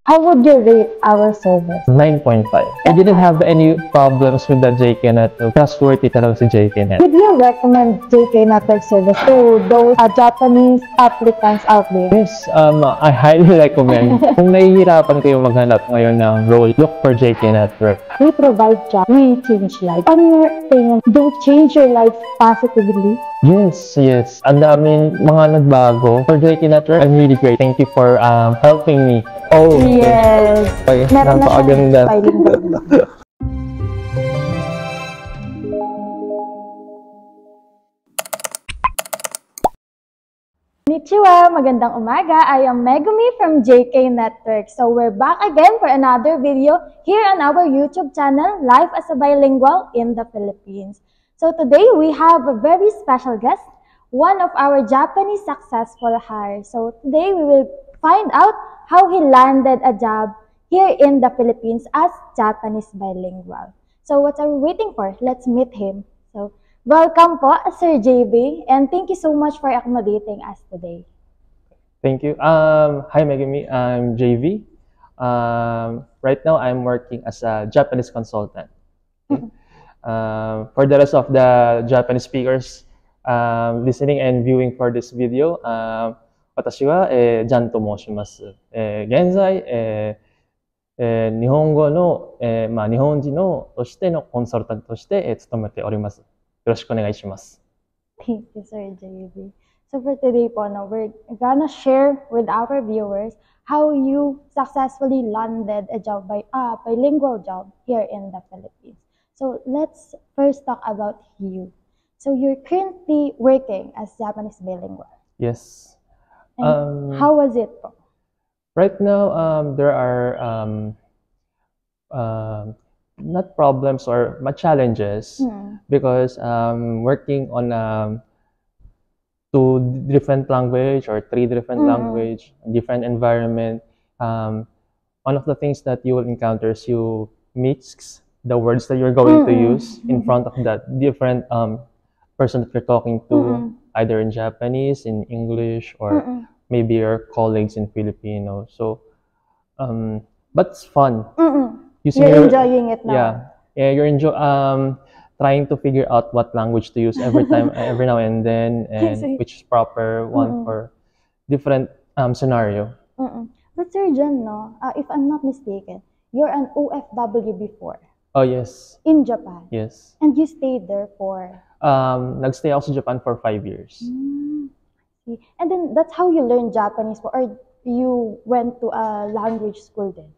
How would you rate our service? 9.5. I didn't have any problems with the JK Network. Trustworthy talaga si JK Network. Would you recommend JK Network service to those Japanese applicants out there? Yes, I highly recommend. Kung nahihirapan kayo maghanap ngayon ng role, look for JK Network. We provide jobs, we change lives. On your opinion, do change your life positively? Yes. Ang daming mga nagbago. For JK Network, I'm really great. Thank you for helping me. Oh, Yes. okay. Meron na siyang Napakaganda. bilingual. Konnichiwa! Magandang umaga! I am Megumi from JK Network. So we're back again for another video here on our YouTube channel, Life as a Bilingual in the Philippines. So today we have a very special guest, one of our Japanese successful hires. So today we will find out how he landed a job here in the Philippines as Japanese bilingual. So what are we waiting for? Let's meet him. So welcome po, Sir JB, and thank you so much for accommodating us today. Thank you. Hi, Megumi. I'm JV. Right now, I'm working as a Japanese consultant. Okay? For the rest of the Japanese speakers listening and viewing for this video, 私は、ジャンと申します。現在、日本語の、日本人のとしてのコンサルタントとして、勤めております。よろしくお願いします。Thank you, Sir JB. So for today po, we're gonna share with our viewers how you successfully landed a job bilingual job here in the Philippines. So let's first talk about you. So you're currently working as Japanese bilingual. Yes. And how was it po? Right now, there are not problems or challenges because working on 2 different language or 3 different language, different environment. One of the things that you will encounter is you mix the words that you're going to use in front of that different person that you're talking to, either in Japanese, in English, or maybe your colleagues in Filipino. So, but it's fun. You're enjoying it now. Yeah, you're trying to figure out what language to use every now and then, and which is proper one for different scenario. But Sir John, no, if I'm not mistaken, you're an OFW before. Oh yes. In Japan. Yes. And you stayed there for? Nagstay ako sa Japan for 5 years. And then that's how you learned Japanese, or you went to a language school then?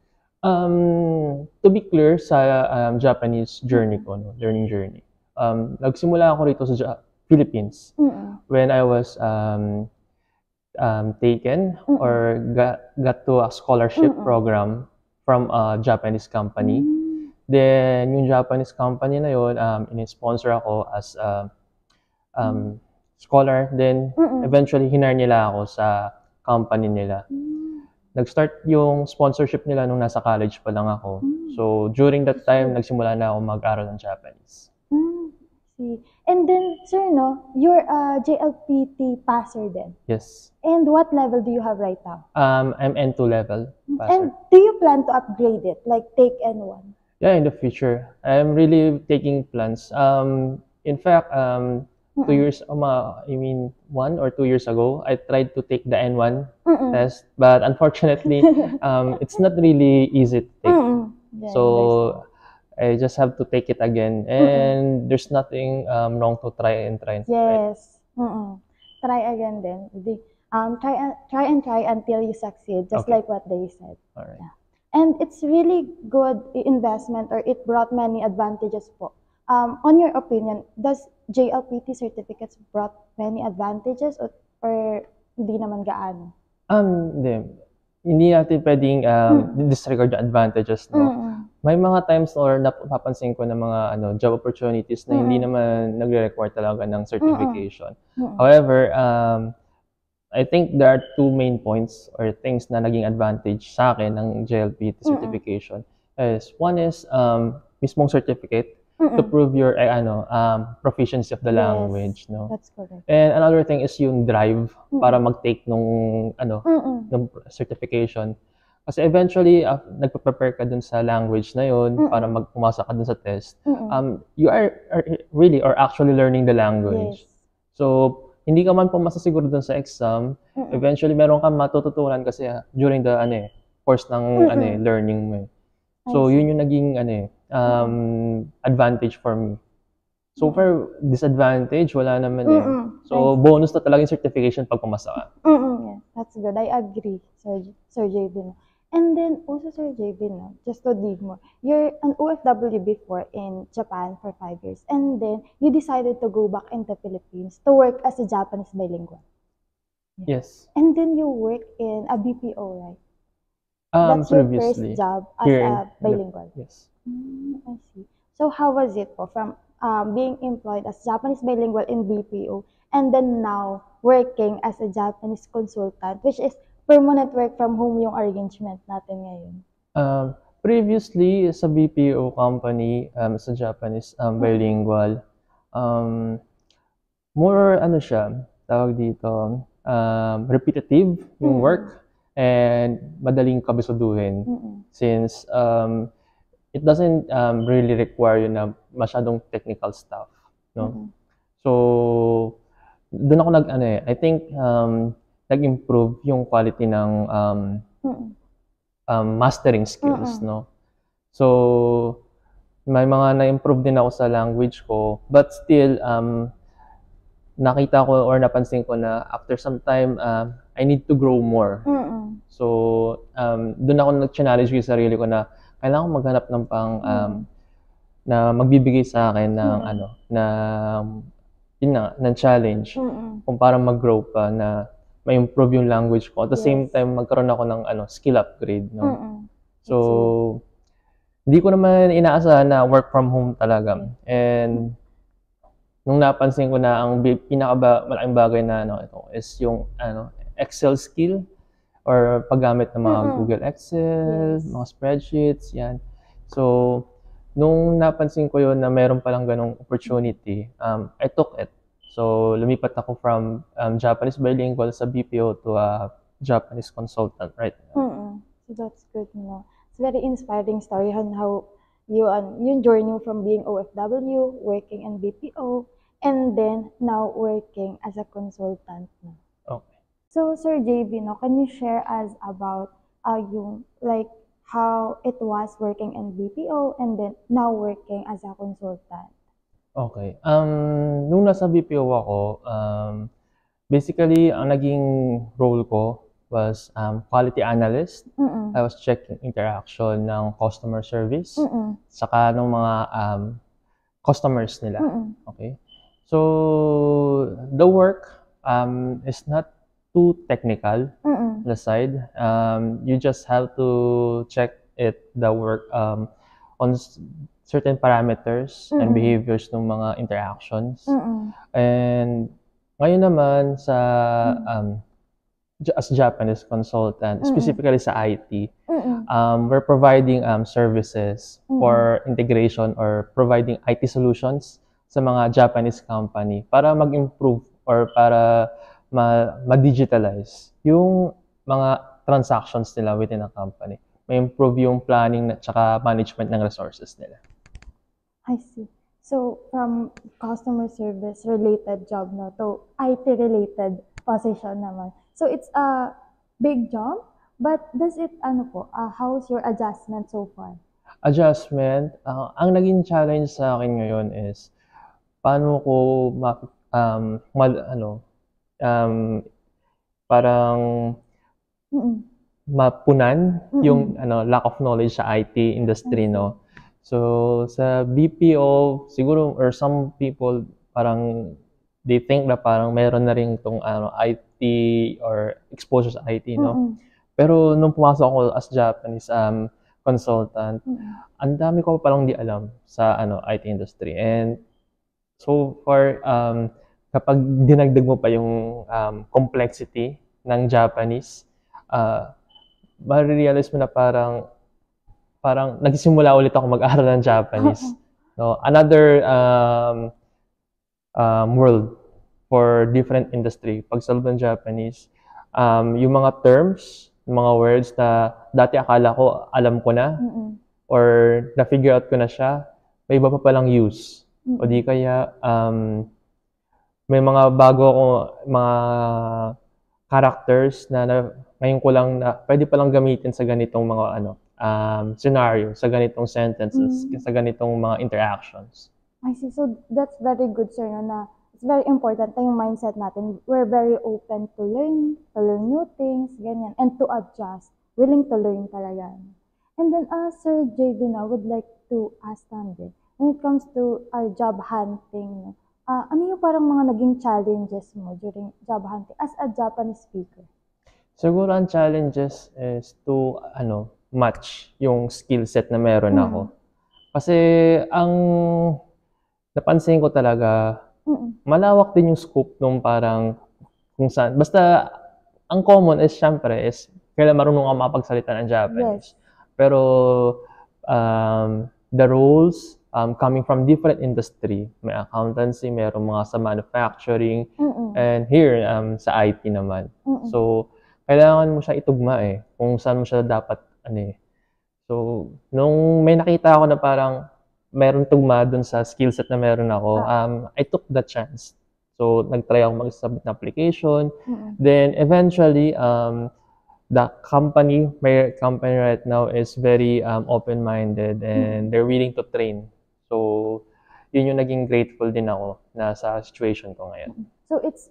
To be clear, sa Japanese journey ko, learning journey, nagsimula ako rito sa Philippines when I was taken or got to a scholarship program from a Japanese company. Then, yung Japanese company na yun, in-sponsor ako as a scholar. Then, eventually, hinar nila ako sa company nila. Nag-start yung sponsorship nila nung nasa college pa lang ako. So, during that time, nagsimula na ako mag-aral ng Japanese. See. And then, sir, no, you're a JLPT passer then? Yes. And what level do you have right now? I'm N2 level passer. And do you plan to upgrade it, like take N1? Yeah, in the future. I'm really taking plans. In fact, 2 years, 1 or 2 years ago, I tried to take the N1 test, but unfortunately, it's not really easy to take. Yeah, so I just have to take it again, and there's nothing wrong to try and try. Yes. Try again then. Try until you succeed, just like what they said. All right. Yeah. And it's really good investment, or it brought many advantages po. On your opinion, does JLPT certificates brought many advantages or hindi naman gaano? Hindi natin pwedeng disregard the advantages, no? May mga times or napapansin ko na mga job opportunities na hindi naman nagre-require talaga ng certification. However, I think there are 2 main points or things na naging advantage sa akin ng JLPT certification. One is mismong certificate to prove your proficiency of the language, no? That's correct. And another thing is yung drive para mag-take nung certification. Kasi eventually, nagpe-prepare ka dun sa language na yun para pumasok ka dun sa test. You are really or actually learning the language. Yes. So, hindi ka man pumasa siguro dun sa exam, eventually meron kang matututunan kasi during the course ng learning mo. So, yun yung naging advantage for me. So, for disadvantage, wala naman So, bonus na talaga yung certification pag pumasa ka. Yeah, that's good. I agree, Sir JB. No? And then also, Sir JB, no? Just to dig more, you're an OFW before in Japan for 5 years, and then you decided to go back in the Philippines to work as a Japanese bilingual. Yes. And then you work in a BPO, right? That's Previously. your first job as Here a bilingual. Yes. I see. So how was it po from being employed as Japanese bilingual in BPO and then now working as a Japanese consultant, which is permanent work from home yung arrangement natin ngayon? Previously, sa BPO company, sa Japanese bilingual, more siya, tawag dito, repetitive yung work and madaling kabisuduhin since it doesn't really require you na masyadong technical stuff, no? So, doon ako I think nag-improve yung quality ng mastering skills, no? So, may mga na-improve din ako sa language ko, but still nakita ko or napansin ko na after some time I need to grow more. So, doon ako nag-challenge yung sarili ko na kailangan ko maghanap ng na magbibigay sa akin ng ng challenge kung para mag-grow pa na ma-improve yung language ko. At the same time, magkaroon ako ng skill upgrade, no? So, hindi ko naman inaasahan na work from home talaga. And nung napansin ko na ang malaking bagay na ito is yung Excel skill or paggamit ng mga Google Excel, mga spreadsheets, yan. So, nung napansin ko yun na meron palang ganong opportunity, I took it. So, lumipat ako from Japanese bilingual sa BPO to a Japanese consultant right now. So, that's good to know. It's a very inspiring story on how yung journey from being OFW, working in BPO, and then now working as a consultant. Okay. So, Sir JB, can you share us about yung how it was working in BPO and then now working as a consultant? Okay. Nung nasa BPO ako, basically ang naging role ko was quality analyst. I was checking interaction ng customer service saka ng mga customers nila. Okay. So the work is not too technical on the side. You just have to check the work on certain parameters and behaviors ng mga interactions. And ngayon naman sa as Japanese consultant, specifically sa IT, we're providing services for integration or providing IT solutions sa mga Japanese company para mag-improve or para ma-digitalize yung mga transactions nila within a company. Ma-improve yung planning at saka management ng resources nila. I see. So, from customer service related job to IT related position naman. So, it's a big job, but does it, how's your adjustment so far? Adjustment, ang naging challenge sa akin ngayon is paano ko parang mapunan yung lack of knowledge sa IT industry, no? So sa BPO siguro or some people parang they think na parang meron na rin itong IT or exposure sa IT, no? Pero nung pumasok ako as Japanese consultant, ang dami ko palang di alam sa IT industry. And so far kapag dinagdag mo pa yung complexity ng Japanese, ma-realize mo na parang nagsimula ulit ako mag-aral ng Japanese. No, another world for different industry. Pag sa loob ng Japanese, yung mga terms mga words na dati akala ko alam ko na or na-figure out ko na siya, may iba pa palang use. O di kaya may mga bago ako mga characters na ngayon ko lang na pwede palang gamitin sa ganitong mga scenario, sa ganitong sentences, sa ganitong mga interactions. I see. So that's very good, sir, na it's very important na yung mindset natin. We're very open to learn new things, ganyan, and to adjust, willing to learn talaga. And then, Sir JB, I would like to ask Tandy, when it comes to our job hunting, ano yung parang mga naging challenges mo during job hunting as a Japanese speaker? Siguro ang challenges is to match yung skill set na meron ako. Kasi ang napansin ko talaga, malawak din yung scope nung parang kung saan. Basta, ang common is, syempre, is kailan marunong ka makapagsalita ng Japanese. Yes. Pero, the roles coming from different industry, may accountancy, mayroong mga sa manufacturing, and here, sa IT naman. So, kailangan mo siya itugma kung saan mo siya dapat, So, nung may nakita ako na parang meron tugma dun sa skill set na meron ako, I took the chance. So, nag-try ako mag-submit na application. Then, eventually, the company, my company right now is very open-minded and they're willing to train. So, yun yung naging grateful din ako na sa situation ko ngayon. So, it's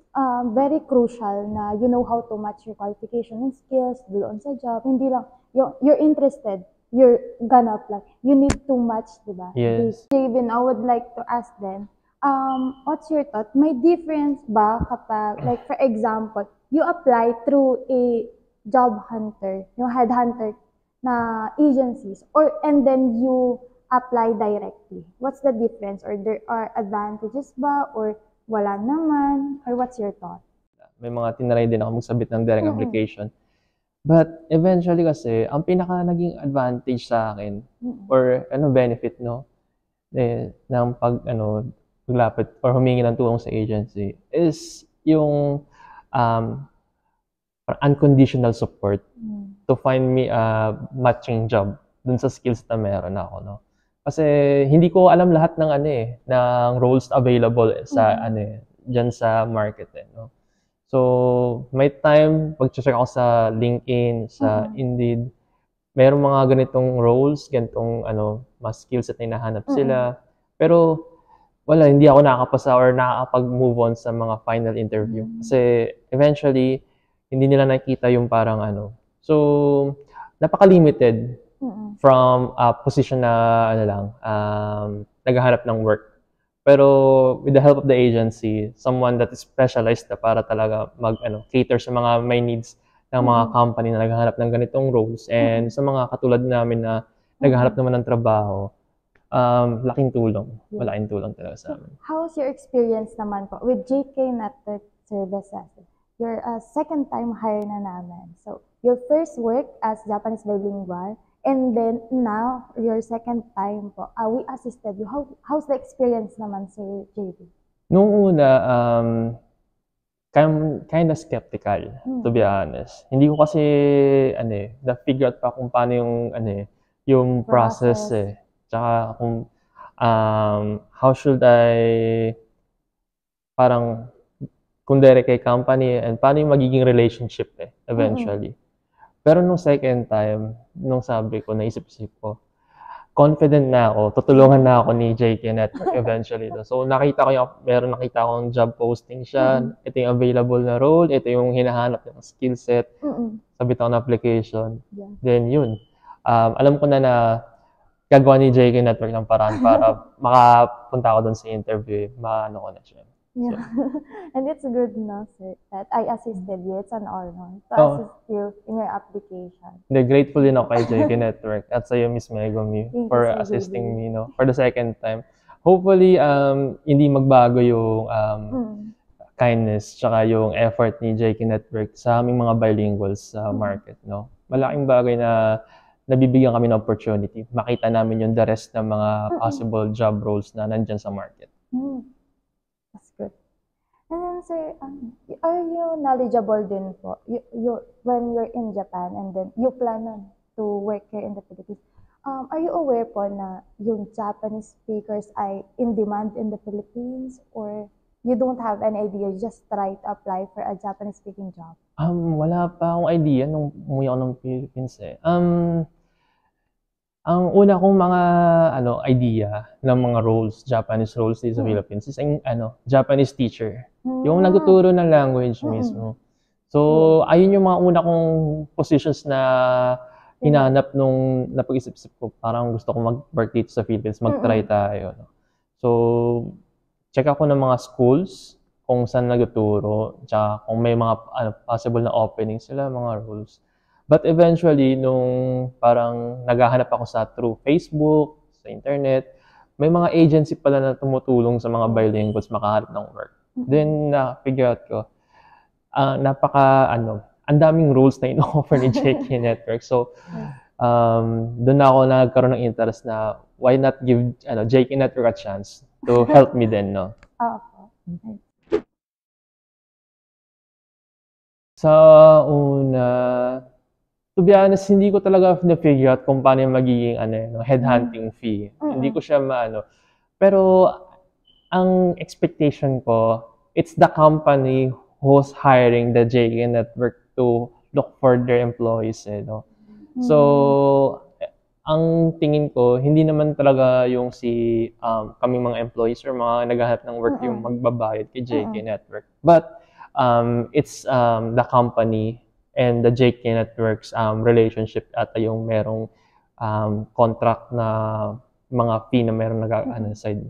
very crucial na you know how to match your qualification and skills doon sa job. Hindi lang, you're interested. You're gonna apply. You need to match, diba? Yes. Javin, I would like to ask them, what's your thought? May difference ba kapag, like for example, you apply through a job hunter, yung headhunter na agencies, and then you apply directly? What's the difference? Or there are advantages ba? Or wala naman? Or what's your thought? May mga tinry din ako magsabit ng direct application. But eventually kasi, ang pinaka naging advantage sa akin or benefit ng paglapit or humingi ng tulong sa agency is yung unconditional support to find me a matching job dun sa skills na meron ako, Kasi hindi ko alam lahat ng ng roles available sa diyan sa market So, may time, pag-check ako sa LinkedIn, sa Indeed, mayroong mga ganitong roles, ganitong mga skills at hinahanap sila. Pero, wala, hindi ako nakakapasa or nakakapag-move on sa mga final interview. Kasi, eventually, hindi nila nakita yung parang So, napaka-limited from a position na naghahanap ng work. Pero with the help of the agency, someone that is specialized na para talaga cater sa mga may needs ng mga company na naghahanap ng ganitong roles and sa mga katulad namin na naghahanap naman ng trabaho, laking tulong. Malaking tulong talaga sa amin. How's your experience naman po with JK Network Services? You're a second time hire na namin. So, your first work as Japanese bilingual, and then now, your second time po, we assisted you. How's the experience naman, Sir JB? Noong una, kind of skeptical, to be honest. Hindi ko kasi, na-figure out pa kung paano yung process Tsaka kung, how should I, parang, kung direct kay company, and paano yung magiging relationship eventually. Pero nung second time, nung sabi ko, naisip-isip ko, confident na ako, tutulungan na ako ni JK Network eventually. So nakita akong job posting siya, ito yung available na role, ito yung hinahanap ng skill set, sabit ako ng application. Then yun, alam ko na gagawa ni JK Network ng paraan para makapunta ako doon sa interview, maano ko na siya. Yeah. So, and it's good sir, that I assisted you. It's an honor to assist you in your application. Grateful din ako kay JK Network at sa iyo, Miss Megumi, for assisting me, for the second time. Hopefully, hindi magbago yung kindness tsaka yung effort ni JK Network sa aming mga bilinguals sa market, Malaking bagay na nabibigyan kami ng opportunity. Makita namin yung the rest ng mga possible job roles na nandyan sa market. That's good. And then, sir, are you knowledgeable din po? When you're in Japan and then you plan on to work here in the Philippines, are you aware po na yung Japanese speakers ay in demand in the Philippines? Or you don't have an idea, you just try to apply for a Japanese speaking job? Wala pa akong idea nung umuwi ako ng Philippines eh. Ang una kong mga idea ng mga roles, Japanese roles dito sa Philippines is Japanese teacher. Yung nagtuturo ng language mismo. So, ayun yung mga una kong positions na hinanap nung napag-isip-isip ko. Parang gusto ko mag-work dito sa Philippines, mag-try tayo. No? So, check ako ng mga schools kung saan nagtuturo, tsaka kung may mga possible na openings sila, mga roles. But eventually, nung parang naghahanap ako through Facebook, sa internet, may mga agency pala na tumutulong sa mga bilinguals makahanap ng work. Then, na-figure out ko, ang daming roles na ino-offer ni JK Network. So, doon ako nagkaroon ng interest na why not give JK Network a chance to help me then, no? Sa una, to be honest, hindi ko talaga na-figure out kung paano yung magiging headhunting fee. Hindi ko siya Pero, ang expectation ko, it's the company who's hiring the JK Network to look for their employees. No? So, ang tingin ko, hindi naman talaga yung kaming mga employees or mga naghahanap ng work yung magbabayad kay JK Network. But, it's the company and the JK Network's relationship at yung merong contract na mga fee na merong side.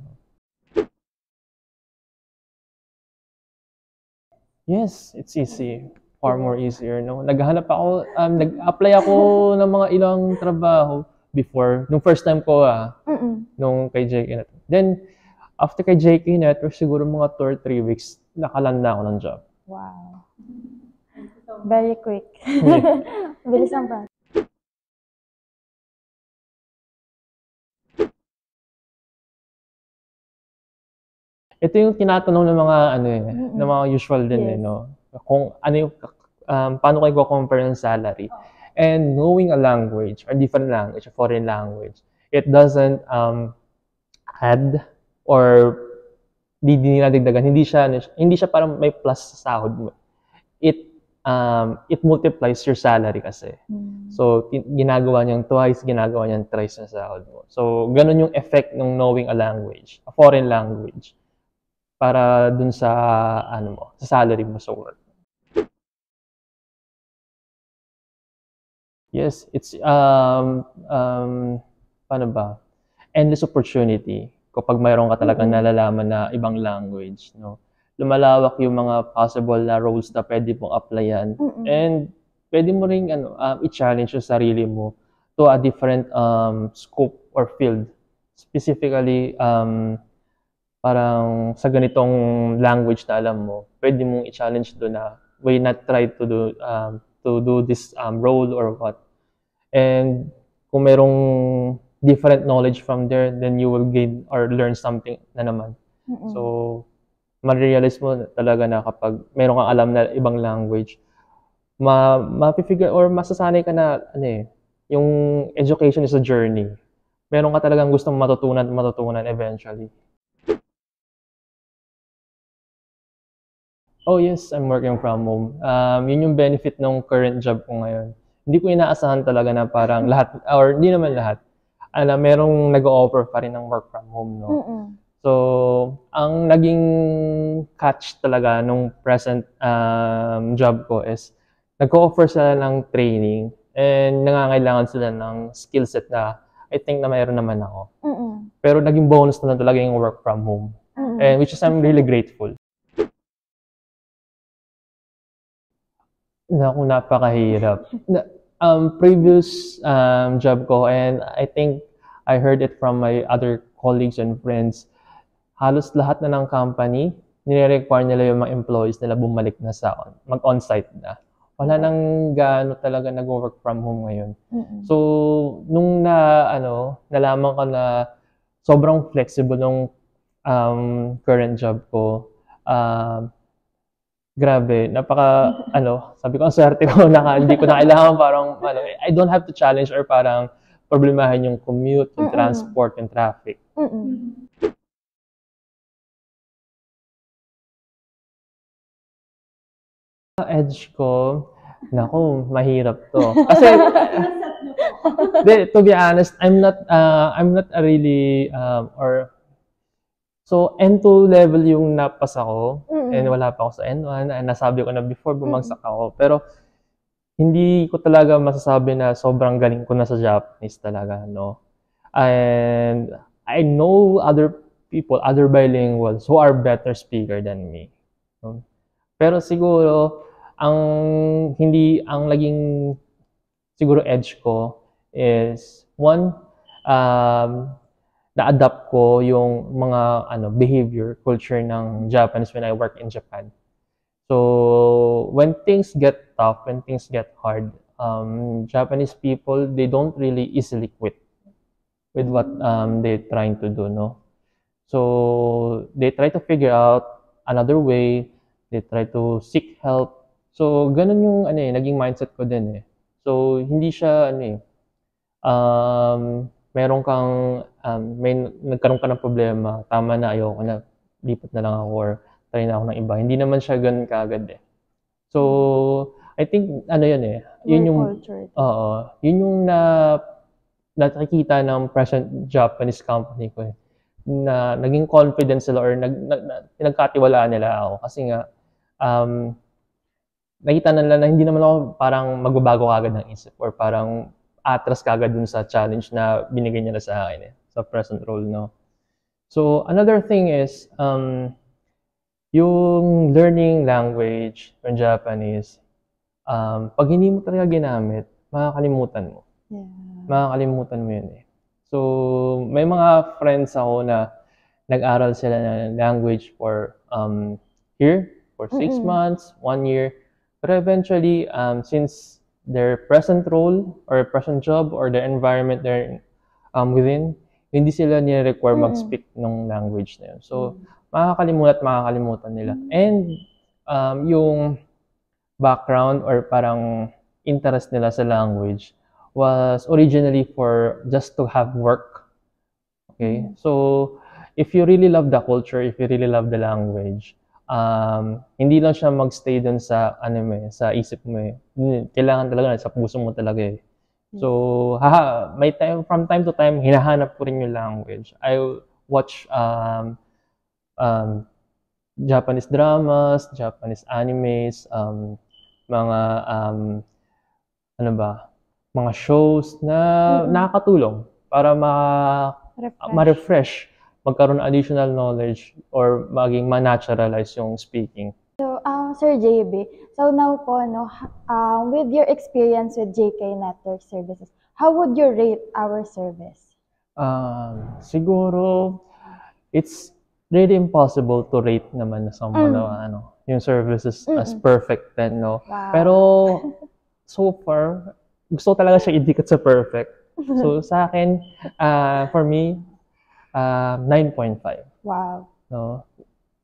Yes, it's easy. Far more easier, no? Nag-apply ako ng mga ilang trabaho before, nung first time ko, nung kay JK Network. Then, after kay JK Network, siguro mga 2 or 3 weeks, nakaland na ako ng job. Wow. Very quick. Bilis ang process. Ito yung tinatanong ng mga ng mga usual din no. Kung paano kayo compare ng salary. And knowing a language, or different language, a foreign language, it doesn't add or di dinadagdagan. Hindi siya parang may plus sa sahod mo. It multiplies your salary kasi. So, ginagawa niyang twice, ginagawa niyang thrice na sahod mo. So, ganun yung effect ng knowing a language, a foreign language, para dun sa, sa salary mo sa work. Yes, it's, paano ba? Endless opportunity kapag mayroon ka talagang nalalaman na ibang language, no? Lumalawak yung mga possible na roles na pwede mong applyan. And pwede mo ring i-challenge yung sarili mo to a different scope or field. Specifically, parang sa ganitong language na alam mo, pwede mong i-challenge doon na why not try to do this role or what. And kung merong different knowledge from there, then you will gain or learn something na naman. So, ma-realize mo talaga na kapag meron kang alam na ibang language, ma-figure or masasanay ka na yung education is a journey. Meron ka talagang gustong matutunan eventually. Oh yes, I'm working from home. Yun yung benefit ng current job ko ngayon. Hindi ko inaasahan talaga na parang lahat, or hindi naman lahat, merong nag-o-offer pa rin ng work from home, no? So, ang naging catch talaga nung present job ko is nag-o-offer sila ng training and nangangailangan sila ng skill set na I think na mayroon naman ako. Pero naging bonus na talaga yung work from home. And which is I'm really grateful. Naku, napakahirap. Previous job ko, and I think I heard it from my other colleagues and friends, halos lahat na ng company, nire-require nila yung mga employees nila bumalik na mag-on-site na. Wala nang gaano talaga nag-work from home ngayon. So, nung nalaman ko na sobrang flexible ng current job ko, grabe, sabi ko, ang swerte ko hindi ko na kailangan parang, I don't have to challenge or parang problemahin yung commute, yung transport, yung traffic. Edge ko, naku, mahirap to. Kasi, to be honest, I'm not a really, so N2 level yung napasa ko, and wala pa ako sa N1, and nasabi ko na before bumagsak ako, pero hindi ko talaga masasabi na sobrang galing ko na sa Japanese talaga, no? And I know other people, other bilinguals who are better speaker than me. No? Pero siguro, ang naging siguro edge ko is one, na-adapt ko yung mga behavior, culture ng Japanese when I work in Japan. So when things get tough, when things get hard, Japanese people, they don't really easily quit with what they're trying to do, no? So they try to figure out another way, they try to seek help. So ganun yung naging mindset ko din eh. So hindi siya meron kang may nagkaroon ka ng problema, tama na, ayoko na, lipat na lang ako or try na ako ng iba. Hindi naman siya ganun kaagad eh. So I think yun eh. Yun yung yun yung nakikita ng present Japanese company ko eh, na naging confident sila or pinagkatiwalaan nila ako kasi nga nakita nila na hindi naman ako parang magbabago kagad ng isip or parang atras kagad dun sa challenge na binigay nila sa akin eh, sa present role, no? So another thing is yung learning language in Japanese, pag hindi mo talaga ginamit, makakalimutan mo. Yeah. Makakalimutan mo yun eh. So may mga friends ako na nag-aral sila ng language for here for 6 months, 1 year. But eventually, since their present role or present job or the environment they're within, hindi sila nire-require mag-speak ng language na yun. So, makakalimutan nila. And yung background or parang interest nila sa language was originally for just to have work. Okay? So, if you really love the culture, if you really love the language, hindi lang siya magstay dun sa sa isip mo eh. Kailangan talaga sa puso mo talaga eh. So, may time from time to time hinahanap ko rin yung language. I watch Japanese dramas, Japanese animes, mga mga shows na nakakatulong para ma-refresh, magkaroon ng additional knowledge or maging ma-naturalize yung speaking. So, Sir JB, so now po, with your experience with JK Network Services, how would you rate our service? Siguro, it's really impossible to rate naman na someone yung services as perfect then, no? Wow. Pero, so far, gusto talaga siya idikit sa perfect. So, sa akin, for me, 9.5. Wow. No.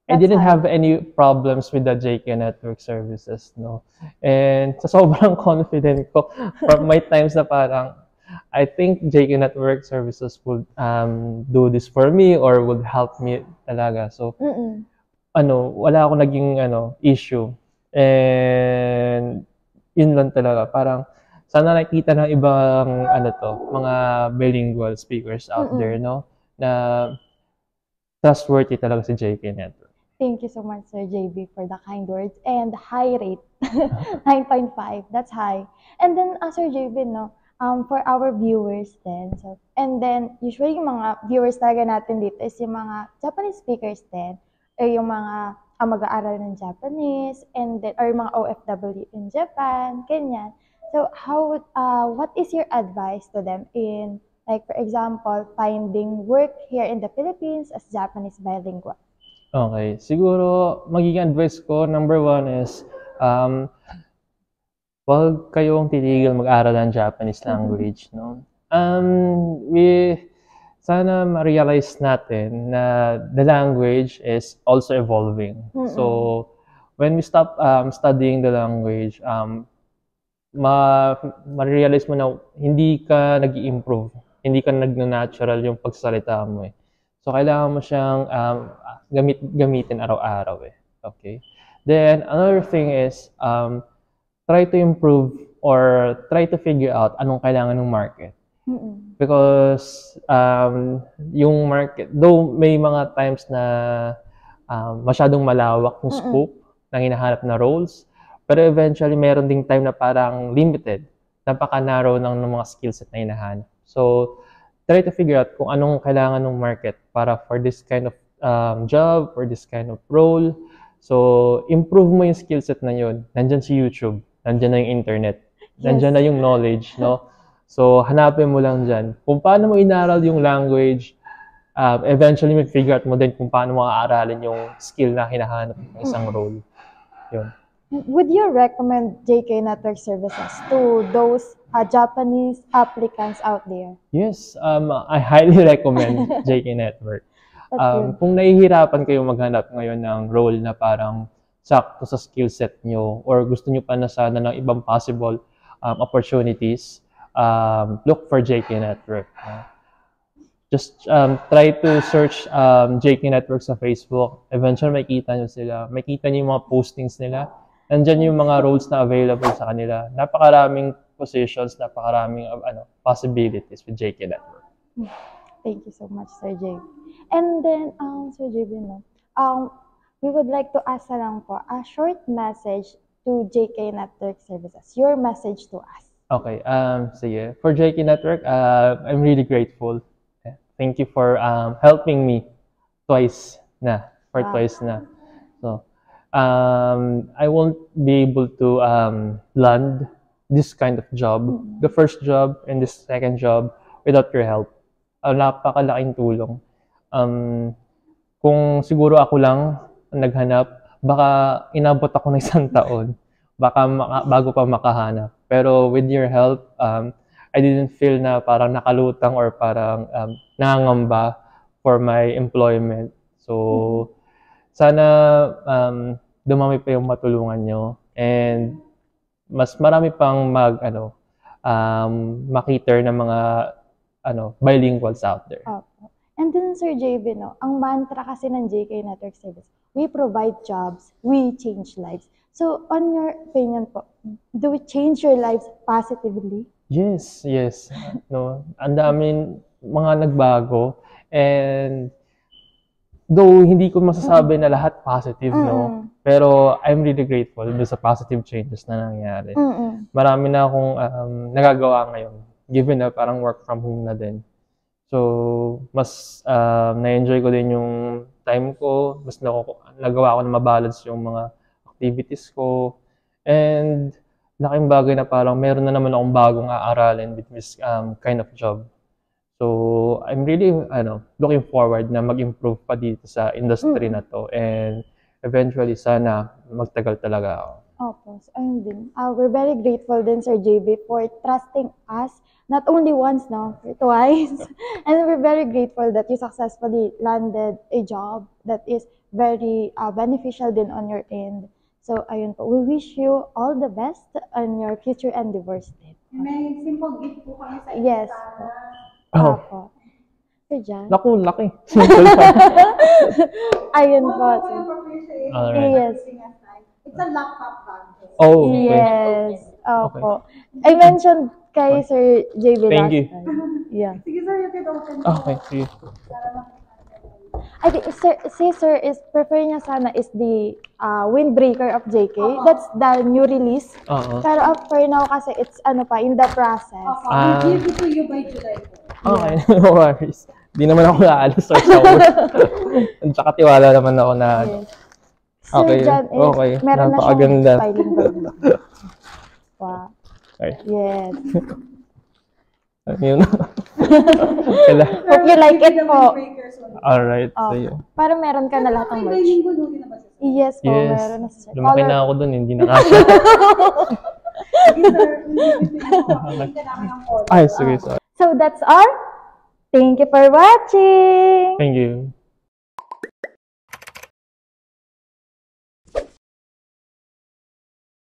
I didn't have any problems with the JK Network Services, no. And sa sobrang confident ko, from my times na parang, I think JK Network Services would do this for me or would help me talaga. So, wala akong naging issue. And yun lang talaga, parang sana nakita ng ibang mga bilingual speakers out there, no, na trustworthy talaga si JK Network. Thank you so much, Sir JB, for the kind words and high rate. 9.5, that's high. And then, Sir JB, for our viewers then, so, and then, usually yung mga viewers talaga natin dito is yung mga Japanese speakers din, or yung mga mag-aaral ng Japanese, and then, or yung mga OFW in Japan, ganyan. So, what is your advice to them in, like, for example, finding work here in the Philippines as Japanese bilingual? Okay. Siguro, magiging advice ko, number 1 is, huwag kayong titigil mag-aral ng Japanese language, no? Sana ma-realize natin na the language is also evolving. So, when we stop studying the language, ma-realize mo na hindi ka nag-i-improve, hindi ka nag-natural yung pagsalita mo eh. So, kailangan mo siyang gamitin araw-araw eh. Okay? Then, another thing is, try to improve or try to figure out anong kailangan ng market. Because yung market, though may mga times na masyadong malawak yung scope ng hinahanap na roles, pero eventually meron ding time na parang limited, napaka-narrow ng mga skill set na hinahanap. So, try to figure out kung anong kailangan ng market para for this kind of job or this kind of role. So, improve mo yung skill set na yun. Nandyan si YouTube, nandyan na yung internet, nandyan na yung knowledge, no? So, hanapin mo lang dyan. Kung paano mo inaral yung language, eventually may figure out mo din kung paano mo aaralin yung skill na hinahanap ng isang role. Yun. Would you recommend JK Network Services to those Japanese applicants out there? Yes, I highly recommend JK Network. Kung nahihirapan kayo maghanap ngayon ng role na parang sakto sa skill set nyo or gusto nyo pa na sana ng ibang possible opportunities, look for JK Network. Just try to search JK Network sa Facebook. Eventually, makikita nyo sila. Makikita nyo yung mga postings nila. Nandyan yung mga roles na available sa kanila. Napakaraming positions, napakaraming possibilities with JK Network. Thank you so much, Sir JB. And then, Sir JB, we would like to ask na lang po a short message to JK Network Services. Your message to us. Okay. Sige. For JK Network, I'm really grateful. Thank you for helping me twice na. So, I won't be able to land this kind of job, the first job and this second job, without your help. Napakalaking tulong. Kung siguro ako lang naghanap, baka inabot ako ng isang taon, baka bago pa makahanap. Pero with your help, I didn't feel na parang nakalutang or parang nangangamba for my employment. So, sana dumami pa yung matulungan nyo and mas marami pang makiter ng mga bilinguals out there. Okay. And then, Sir JB, ang mantra kasi ng JK Network Service, we provide jobs, we change lives. So, on your opinion po, do we change your lives positively? Yes. No, ang daming mga nagbago and though hindi ko masasabi na lahat positive, no? Pero I'm really grateful doon sa positive changes na nangyari. Marami na akong nagagawa ngayon, given na parang work from home na din. So, mas na-enjoy ko din yung time ko, mas nagawa ko na mabalance yung mga activities ko. And laking bagay na parang meron na naman akong bagong aaralin with this kind of job. So, I'm really looking forward na mag-improve pa dito sa industry na to. And eventually, sana magtagal talaga ako. Opo, ayun din. We're very grateful din, Sir JB, for trusting us, not only once, twice. And we're very grateful that you successfully landed a job that is very beneficial din on your end. So, ayun po. We wish you all the best on your future endeavors din. May simple gift po kami sa Yes. Oh. Sir John? Naku, laki. Simple pa. Ayun po. Alright. Yes. It's a laptop bag. Oh, okay. Yes. Opo. I mentioned kay Sir JB Thank last you. time. Yeah. Sige sir, you can open it. Okay, sige. I think sir is prefer niya sana is the Windbreaker of JK. That's the new release. Pero for now kasi it's in the process. We'll give it to you by July 4. Okay, no worries. Di naman ako naalis or shower. At saka tiwala naman ako na Yes. Sir okay, John is okay. meron na Napakaganda. siyang bilingual. Wow. Okay. Yes. Yun. Hope you like it po. Alright, so yun. Para meron ka na lahat ng merch. Yes po, Yes. meron na siya. Lumaki na ako dun, hindi na kasya. Sige sir, we'll give it to you. Ay, sige, sorry. So that's all. Thank you for watching. Thank you.